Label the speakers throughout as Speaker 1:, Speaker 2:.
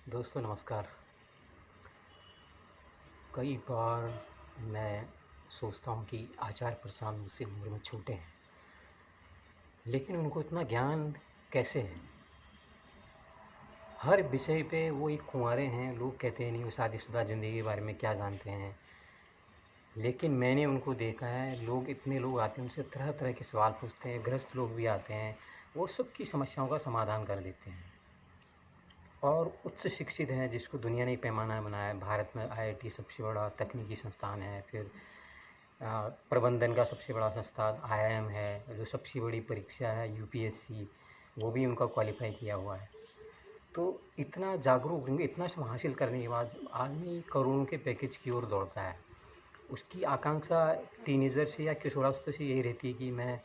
Speaker 1: दोस्तों नमस्कार। कई बार मैं सोचता हूँ कि आचार्य प्रसाद मुझसे उम्र में छोटे हैं, लेकिन उनको इतना ज्ञान कैसे है। हर विषय पे वो एक कुंवारे हैं। लोग कहते हैं नहीं, वो शादीशुदा ज़िंदगी के बारे में क्या जानते हैं, लेकिन मैंने उनको देखा है। इतने लोग आते हैं, उनसे तरह तरह के सवाल पूछते हैं। गृहस्थ लोग भी आते हैं, वो सबकी समस्याओं का समाधान कर देते हैं और उच्च शिक्षित हैं, जिसको दुनिया ने एक पैमाना बनाया है। भारत में आईआईटी सबसे बड़ा तकनीकी संस्थान है। फिर प्रबंधन का सबसे बड़ा संस्थान आईआईएम है। जो सबसे बड़ी परीक्षा है यूपीएससी, वो भी उनका क्वालिफाई किया हुआ है। तो इतना जागरूक होंगे, इतना सब हासिल करने के बाद आदमी करोड़ों के पैकेज की ओर दौड़ता है। उसकी आकांक्षा टीनेजर से या किशोरावस्था से यही रहती है कि मैं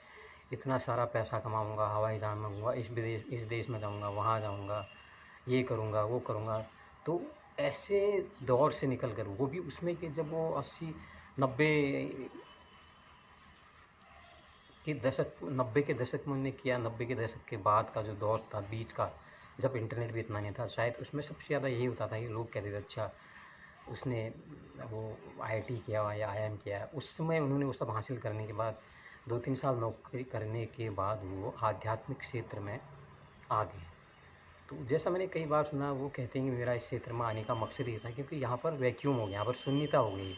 Speaker 1: इतना सारा पैसा कमाऊंगा, हवाई जहाज मंगूंगा, इस देश में जाऊंगा, वहाँ जाऊंगा, ये करूंगा, वो करूंगा। तो ऐसे दौर से निकल कर, वो भी उसमें कि जब वो 80 90 के दशक में उन्होंने किया। 90 के दशक के बाद का जो दौर था, बीच का, जब इंटरनेट भी इतना नहीं था, शायद उसमें सबसे ज़्यादा यही होता था कि लोग कहते थे अच्छा उसने वो आईआईटी किया हुआ या आईआईएम किया है। उस समय उन्होंने वो सब हासिल करने के बाद 2-3 साल नौकरी करने के बाद वो आध्यात्मिक क्षेत्र में आ गए। तो जैसा मैंने कई बार सुना, वो कहते हैं कि मेरा इस क्षेत्र में आने का मकसद ये था क्योंकि यहाँ पर वैक्यूम हो गया, यहाँ पर शून्यता हो गई।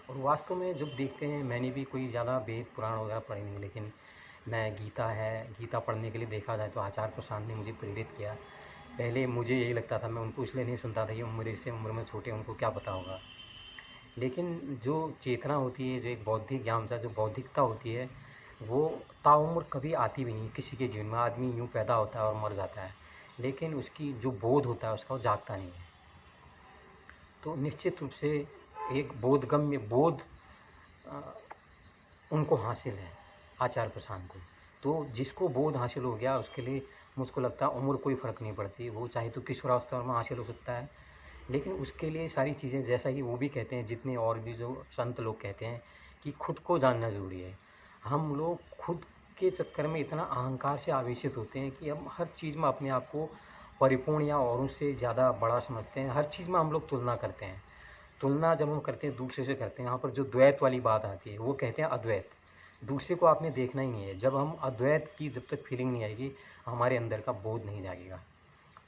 Speaker 1: और वास्तव में जब देखते हैं, मैंने भी कोई ज़्यादा वेद पुराण वगैरह पढ़े नहीं, लेकिन मैं गीता पढ़ने के लिए देखा जाए तो आचार्य प्रसाद ने मुझे प्रेरित किया। पहले मुझे यही लगता था, मैं उनको इसलिए नहीं सुनता था कि उम्र में छोटे, उनको क्या पता होगा। लेकिन जो चेतना होती है, जो एक बौद्धिक ज्ञान था, जो बौद्धिकता होती है, वो ताउम्र कभी आती भी नहीं किसी के जीवन में। आदमी यूँ पैदा होता है और मर जाता है, लेकिन उसकी जो बोध होता है उसका, वो जागता नहीं है। तो निश्चित रूप से एक बोधगम्य बोध उनको हासिल है, आचार्य प्रसाद को। तो जिसको बोध हासिल हो गया, उसके लिए मुझको लगता है उम्र कोई फ़र्क नहीं पड़ती। वो चाहे तो किशोरावस्था में हासिल हो सकता है, लेकिन उसके लिए सारी चीज़ें, जैसा कि वो भी कहते हैं, जितने और भी जो संत लोग कहते हैं कि खुद को जानना ज़रूरी है। हम लोग खुद के चक्कर में इतना अहंकार से आवेशित होते हैं कि हम हर चीज़ में अपने आप को परिपूर्ण या औरों से ज़्यादा बड़ा समझते हैं। हर चीज़ में हम लोग तुलना करते हैं। तुलना जब हम करते हैं, दूसरे से करते हैं, यहाँ पर जो द्वैत वाली बात आती है, वो कहते हैं अद्वैत। दूसरे को आपने देखना ही नहीं है। जब हम अद्वैत की जब तक फीलिंग नहीं आएगी, हमारे अंदर का बोध नहीं जागेगा।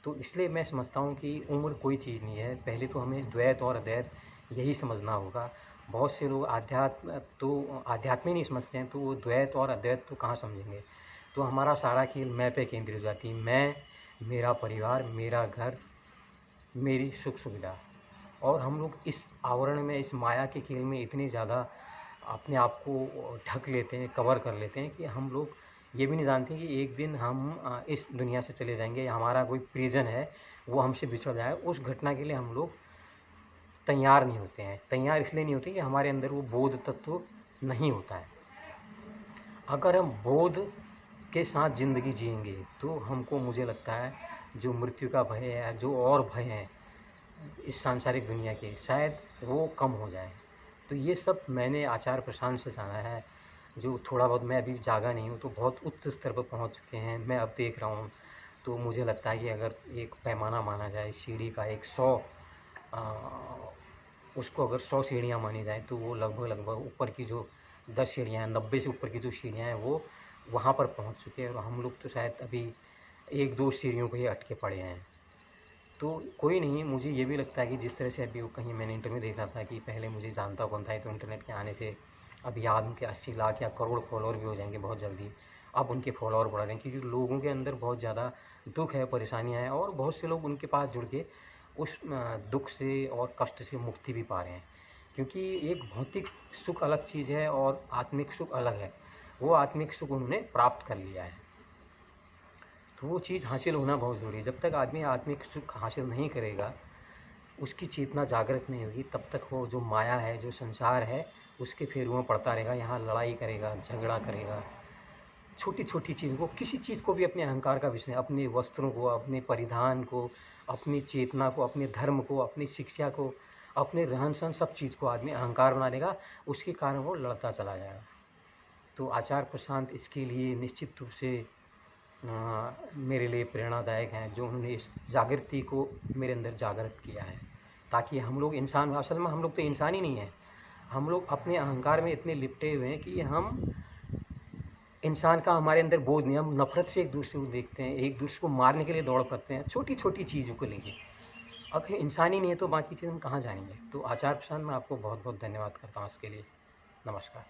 Speaker 1: तो इसलिए मैं समझता हूँ कि उम्र कोई चीज़ नहीं है। पहले तो हमें द्वैत और अद्वैत यही समझना होगा। बहुत से लोग आध्यात्म ही नहीं समझते हैं, तो वो द्वैत और अद्वैत तो कहाँ समझेंगे। तो हमारा सारा खेल मैं पे केंद्रित हो जाती है। मैं, मेरा परिवार, मेरा घर, मेरी सुख सुविधा। और हम लोग इस आवरण में, इस माया के खेल में इतने ज़्यादा अपने आप को ढक लेते हैं, कवर कर लेते हैं कि हम लोग ये भी नहीं जानते कि एक दिन हम इस दुनिया से चले जाएंगे, या हमारा कोई प्रियजन है वो हमसे बिछड़ जाए। उस घटना के लिए हम लोग तैयार नहीं होते हैं। तैयार इसलिए नहीं होते कि हमारे अंदर वो बोध तत्व नहीं होता है। अगर हम बोध के साथ ज़िंदगी जिएंगे तो हमको, मुझे लगता है, जो मृत्यु का भय है, जो और भय हैं इस सांसारिक दुनिया के, शायद वो कम हो जाए। तो ये सब मैंने आचार्य प्रशांत से जाना है। जो थोड़ा बहुत, मैं अभी जागा नहीं हूँ, तो बहुत उच्च स्तर पर पहुँच चुके हैं, मैं अब देख रहा हूँ। तो मुझे लगता है कि अगर एक पैमाना माना जाए सीढ़ी का, एक 100 उसको अगर 100 सीढ़ियाँ मानी जाए, तो वो लगभग ऊपर की जो 10 सीढ़ियाँ हैं, 90 से ऊपर की जो सीढ़ियाँ हैं, वो वहाँ पर पहुँच चुके हैं। और हम लोग तो शायद अभी 1-2 सीढ़ियों पे ही अटके पड़े हैं। तो कोई नहीं, मुझे ये भी लगता है कि जिस तरह से अभी वो कहीं मैंने इंटरव्यू देखा था कि पहले मुझे जानता कौन था, तो इंटरनेट के आने से अब याद उनके 80 लाख या करोड़ फॉलोअर भी हो जाएंगे बहुत जल्दी। अब उनके फॉलोअर बढ़ रहे हैं क्योंकि लोगों के अंदर बहुत ज़्यादा दुख है, परेशानियाँ हैं, और बहुत से लोग उनके पास जुड़ के उस दुख से और कष्ट से मुक्ति भी पा रहे हैं। क्योंकि एक भौतिक सुख अलग चीज़ है और आत्मिक सुख अलग है। वो आत्मिक सुख उन्होंने प्राप्त कर लिया है, तो वो चीज़ हासिल होना बहुत ज़रूरी है। जब तक आदमी आत्मिक सुख हासिल नहीं करेगा, उसकी चेतना जागृत नहीं होगी, तब तक वो जो माया है, जो संसार है, उसके फेरों में पड़ता रहेगा। यहाँ लड़ाई करेगा, झगड़ा करेगा, छोटी छोटी चीज़ को, किसी चीज़ को भी अपने अहंकार का विषय, अपने वस्त्रों को, अपने परिधान को, अपनी चेतना को, अपने धर्म को, अपनी शिक्षा को, अपने रहन सहन, सब चीज़ को आदमी अहंकार बना देगा। उसके कारण वो लड़ता चला जाएगा। तो आचार्य प्रशांत इसके लिए निश्चित रूप से मेरे लिए प्रेरणादायक हैं, जो उन्होंने इस जागृति को मेरे अंदर जागृत किया है, ताकि हम लोग इंसान, असल में हम लोग तो इंसान ही नहीं हैं। हम लोग अपने अहंकार में इतने लिपटे हुए हैं कि हम इंसान का हमारे अंदर बोध नहीं, हम नफ़रत से एक दूसरे को देखते हैं, एक दूसरे को मारने के लिए दौड़ पड़ते हैं, छोटी-छोटी चीज़ों को लेके। अगर इंसान ही नहीं है तो बाकी चीज़ हम कहाँ जाएँगे? तो आचार्य प्रशांत, मैं आपको बहुत-बहुत धन्यवाद करता हूँ इसके लिए। नमस्कार।